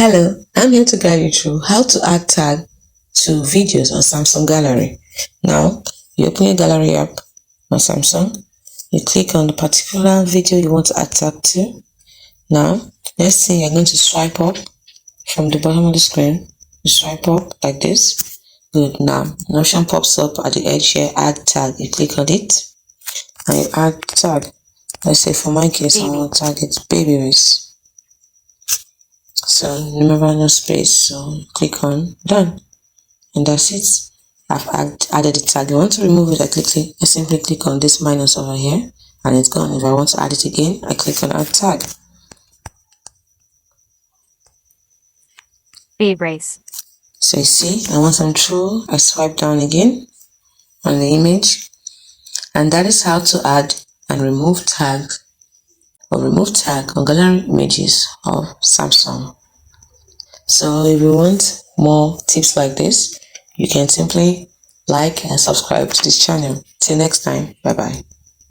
Hello, I'm here to guide you through how to add tag to videos on Samsung Gallery. Now, you open your gallery app on Samsung, you click on the particular video you want to add tag to. Now, let's say you're going to swipe up from the bottom of the screen. You swipe up like this. Good. Now, an option pops up at the edge here, add tag. You click on it and you add tag. Let's say for my case, I want to tag it baby race. So remember, no space, so click on done, and that's it. I've added the tag. I want to remove it, I simply click on this minus over here and it's gone. If I want to add it again, I click on add tag. Race. So you see, I want some true. I swipe down again on the image, and that is how to add and remove tag on gallery images of Samsung. So if you want more tips like this, you can simply like and subscribe to this channel. Till next time, bye bye.